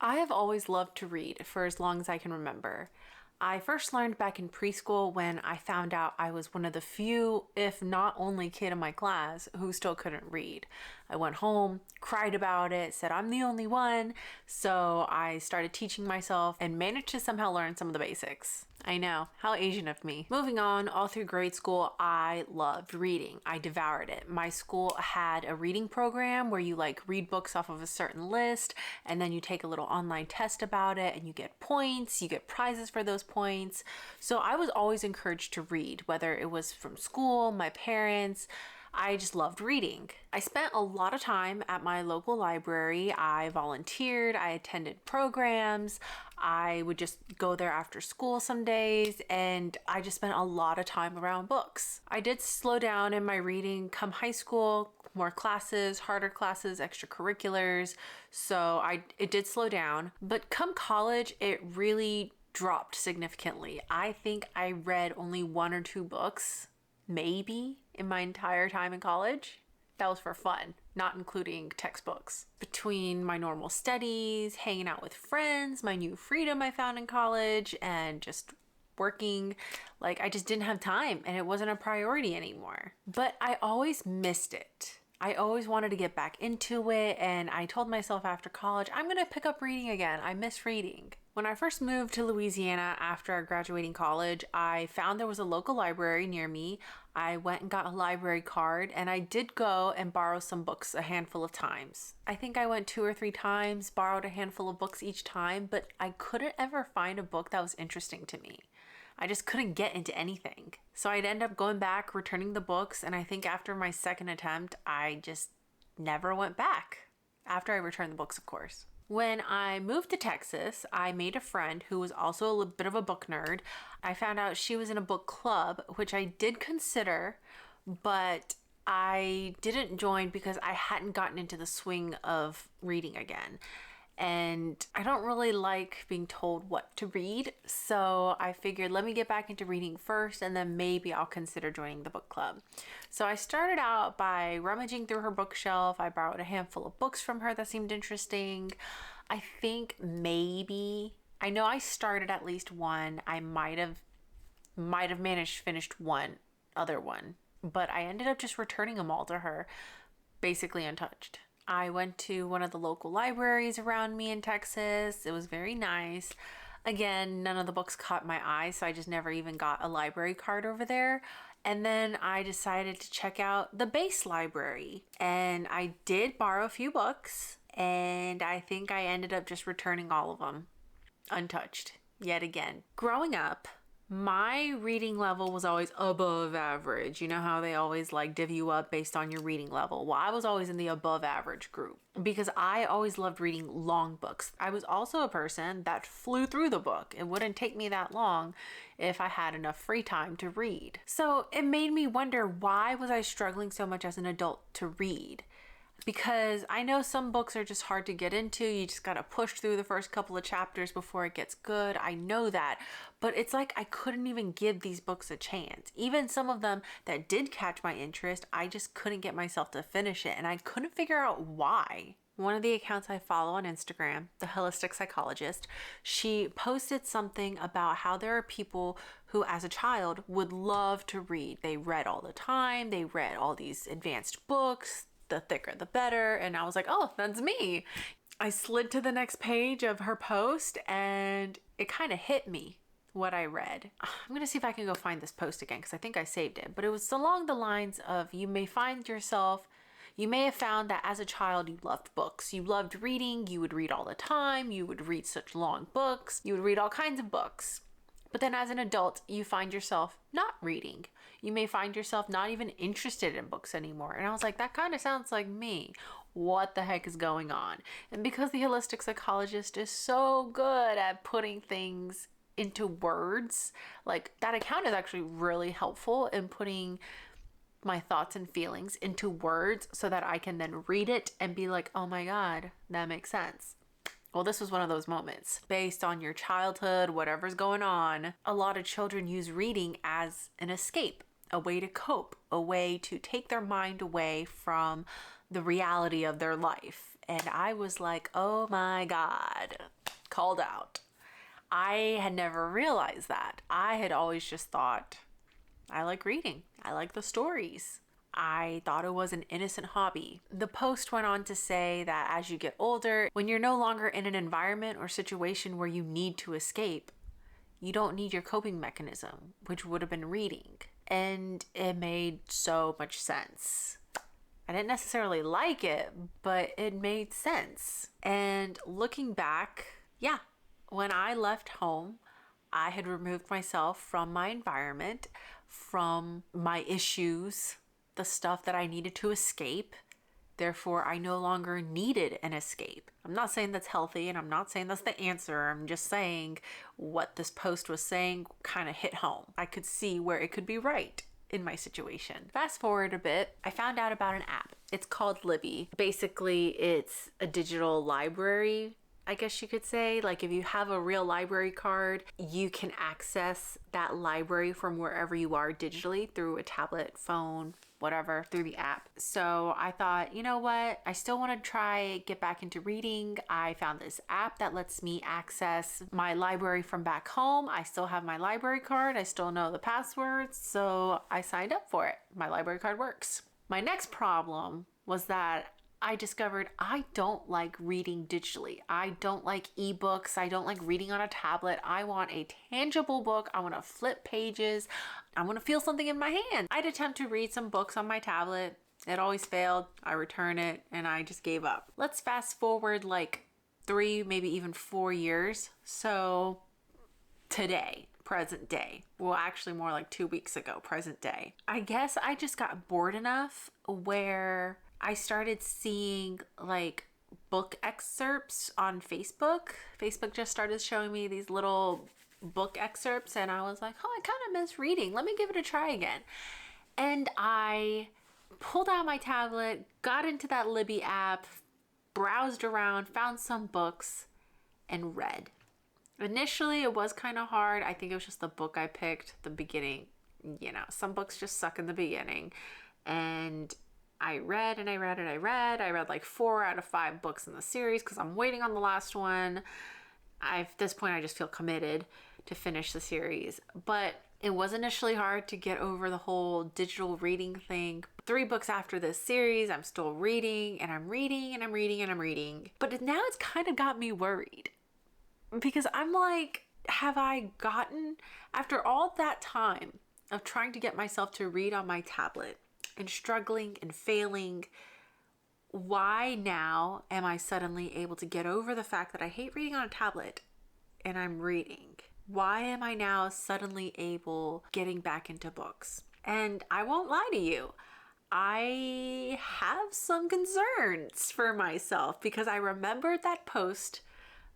I have always loved to read for as long as I can remember. I first learned back in preschool when I found out I was one of the few, if not only kid in my class who still couldn't read. I went home, cried about it, said I'm the only one, so I started teaching myself and managed to somehow learn some of the basics. I know, how Asian of me. Moving on, all through grade school, I loved reading. I devoured it. My school had a reading program where you read books off of a certain list and then you take a little online test about it and you get points, you get prizes for those points. So I was always encouraged to read, whether it was from school, my parents. I just loved reading. I spent a lot of time at my local library. I volunteered, I attended programs, I would just go there after school some days, and I just spent a lot of time around books. I did slow down in my reading come high school, more classes, harder classes, extracurriculars, so it did slow down. But come college, it really dropped significantly. I think I read only one or two books, maybe, in my entire time in college. That was for fun, not including textbooks. Between my normal studies, hanging out with friends, my new freedom I found in college, and just working, I just didn't have time and it wasn't a priority anymore. But I always missed it. I always wanted to get back into it, and I told myself after college, I'm gonna pick up reading again. I miss reading. When I first moved to Louisiana after graduating college, I found there was a local library near me. I went and got a library card, and I did go and borrow some books a handful of times. I think I went 2 or 3 times, borrowed a handful of books each time, but I couldn't ever find a book that was interesting to me. I just couldn't get into anything. So I'd end up going back, returning the books, and I think after my second attempt, I just never went back. After I returned the books, of course. When I moved to Texas, I made a friend who was also a little bit of a book nerd. I found out she was in a book club, which I did consider, but I didn't join because I hadn't gotten into the swing of reading again. And I don't really like being told what to read, so I figured let me get back into reading first and then maybe I'll consider joining the book club. So I started out by rummaging through her bookshelf. I borrowed a handful of books from her that seemed interesting. I think maybe, I know I started at least one. I might have managed to finish one other one, but I ended up just returning them all to her, basically untouched. I went to one of the local libraries around me in Texas. It was very nice. Again, none of the books caught my eye, so I just never even got a library card over there. And then I decided to check out the base library. And I did borrow a few books, and I think I ended up just returning all of them untouched yet again. Growing up, my reading level was always above average. You know how they always divvy you up based on your reading level? Well, I was always in the above average group because I always loved reading long books. I was also a person that flew through the book. It wouldn't take me that long if I had enough free time to read. So it made me wonder, why was I struggling so much as an adult to read? Because I know some books are just hard to get into. You just gotta push through the first couple of chapters before it gets good. I know that. But it's like I couldn't even give these books a chance. Even some of them that did catch my interest, I just couldn't get myself to finish it. And I couldn't figure out why. One of the accounts I follow on Instagram, The Holistic Psychologist, she posted something about how there are people who as a child would love to read. They read all the time. They read all these advanced books. The thicker the better. And I was like, oh, that's me. I slid to the next page of her post and it kind of hit me what I read. I'm gonna see if I can go find this post again because I think I saved it, but it was along the lines of, you may have found that as a child you loved books. You loved reading, you would read all the time, you would read such long books, you would read all kinds of books. But then as an adult, you find yourself not reading. You may find yourself not even interested in books anymore. And I was like, that kind of sounds like me. What the heck is going on? And because the holistic psychologist is so good at putting things into words, that account is actually really helpful in putting my thoughts and feelings into words so that I can then read it and be like, oh my God, that makes sense. Well, this was one of those moments. Based on your childhood, whatever's going on, a lot of children use reading as an escape, a way to cope, a way to take their mind away from the reality of their life. And I was like, oh my God, called out. I had never realized that. I had always just thought, I like reading. I like the stories. I thought it was an innocent hobby. The post went on to say that as you get older, when you're no longer in an environment or situation where you need to escape, you don't need your coping mechanism, which would have been reading. And it made so much sense. I didn't necessarily like it, but it made sense. And looking back, yeah, when I left home, I had removed myself from my environment, from my issues, the stuff that I needed to escape. Therefore, I no longer needed an escape. I'm not saying that's healthy, and I'm not saying that's the answer. I'm just saying what this post was saying kind of hit home. I could see where it could be right in my situation. Fast forward a bit, I found out about an app. It's called Libby. Basically, it's a digital library, I guess you could say. Like if you have a real library card, you can access that library from wherever you are digitally through a tablet, phone, whatever, through the app. So I thought, you know what? I still want to try get back into reading. I found this app that lets me access my library from back home. I still have my library card. I still know the passwords. So I signed up for it. My library card works. My next problem was that I discovered I don't like reading digitally. I don't like ebooks. I don't like reading on a tablet. I want a tangible book. I want to flip pages. I want to feel something in my hand. I'd attempt to read some books on my tablet. It always failed. I return it and I just gave up. Let's fast forward like 3, maybe even 4 years. So today, present day. Well, actually more like 2 weeks ago, present day. I guess I just got bored enough where I started seeing like book excerpts on Facebook. Facebook just started showing me these little book excerpts and I was like, oh, I kind of miss reading. Let me give it a try again. And I pulled out my tablet, got into that Libby app, browsed around, found some books, and read. Initially, it was kind of hard. I think it was just the book I picked, the beginning. You know, some books just suck in the beginning. And I read and I read and I read. I read like 4 out of 5 books in the series because I'm waiting on the last one. At this point, I just feel committed to finish the series. But it was initially hard to get over the whole digital reading thing. 3 books after this series, I'm still reading and I'm reading and I'm reading and I'm reading. But now it's kind of got me worried because I'm like, have I gotten, after all that time of trying to get myself to read on my tablet, and struggling and failing, why now am I suddenly able to get over the fact that I hate reading on a tablet and I'm reading? Why am I now suddenly able getting back into books? And I won't lie to you, I have some concerns for myself because I remembered that post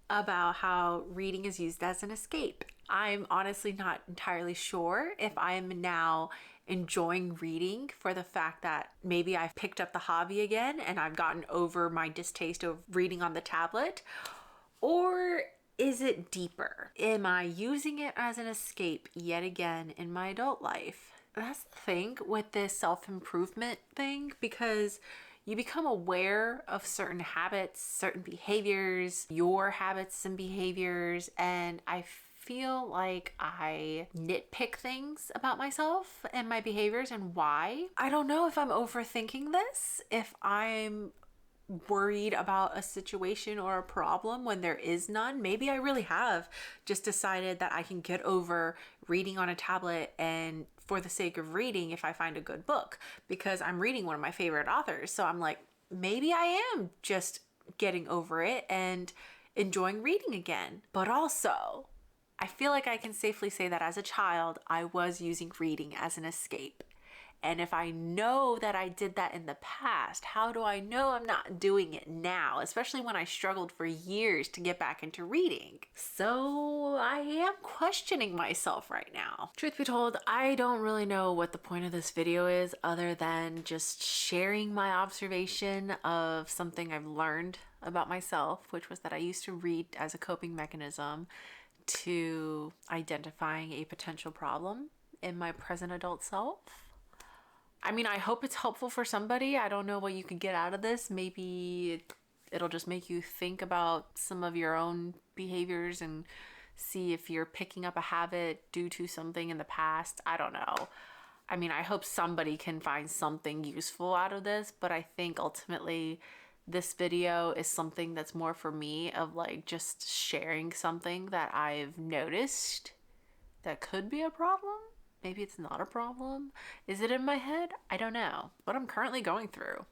about how reading is used as an escape. I'm honestly not entirely sure if I'm now enjoying reading for the fact that maybe I've picked up the hobby again and I've gotten over my distaste of reading on the tablet, or is it deeper? Am I using it as an escape yet again in my adult life? That's the thing with this self-improvement thing, because you become aware of certain habits, certain behaviors, your habits and behaviors, and I feel like I nitpick things about myself and my behaviors and why. I don't know if I'm overthinking this, if I'm worried about a situation or a problem when there is none. Maybe I really have just decided that I can get over reading on a tablet and for the sake of reading if I find a good book because I'm reading one of my favorite authors. So I'm like, maybe I am just getting over it and enjoying reading again. But also, I feel like I can safely say that as a child, I was using reading as an escape. And if I know that I did that in the past, how do I know I'm not doing it now? Especially when I struggled for years to get back into reading. So I am questioning myself right now. Truth be told, I don't really know what the point of this video is other than just sharing my observation of something I've learned about myself, which was that I used to read as a coping mechanism to identifying a potential problem in my present adult self. I mean, I hope it's helpful for somebody. I don't know what you could get out of this. Maybe It'll just make you think about some of your own behaviors and see if you're picking up a habit due to something in the past. I don't know. I mean, I hope somebody can find something useful out of this, but I think ultimately this video is something that's more for me of like just sharing something that I've noticed that could be a problem. Maybe it's not a problem. Is it in my head? I don't know. What I'm currently going through.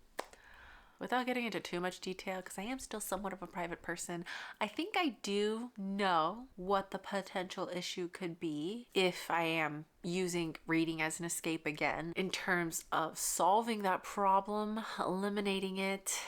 Without getting into too much detail, because I am still somewhat of a private person, I think I do know what the potential issue could be if I am using reading as an escape again. In terms of solving that problem, eliminating it,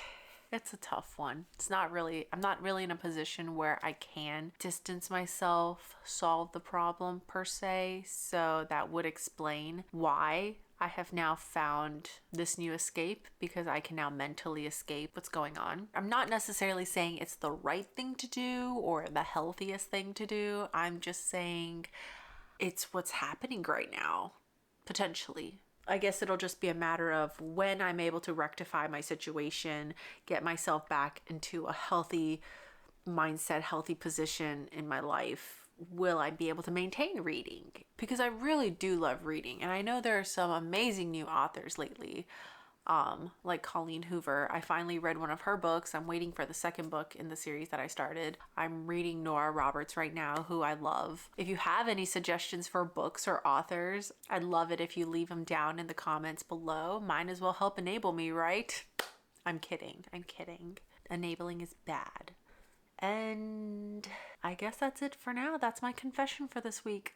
it's a tough one. I'm not really in a position where I can distance myself, solve the problem per se. So that would explain why I have now found this new escape, because I can now mentally escape what's going on. I'm not necessarily saying it's the right thing to do or the healthiest thing to do. I'm just saying it's what's happening right now, potentially. I guess it'll just be a matter of when I'm able to rectify my situation, get myself back into a healthy mindset, healthy position in my life. Will I be able to maintain reading? Because I really do love reading. And I know there are some amazing new authors lately, like Colleen Hoover. I finally read one of her books. I'm waiting for the second book in the series that I started. I'm reading Nora Roberts right now, who I love. If you have any suggestions for books or authors, I'd love it if you leave them down in the comments below. Might as well help enable me, right? I'm kidding. I'm kidding. Enabling is bad. And I guess that's it for now. That's my confession for this week.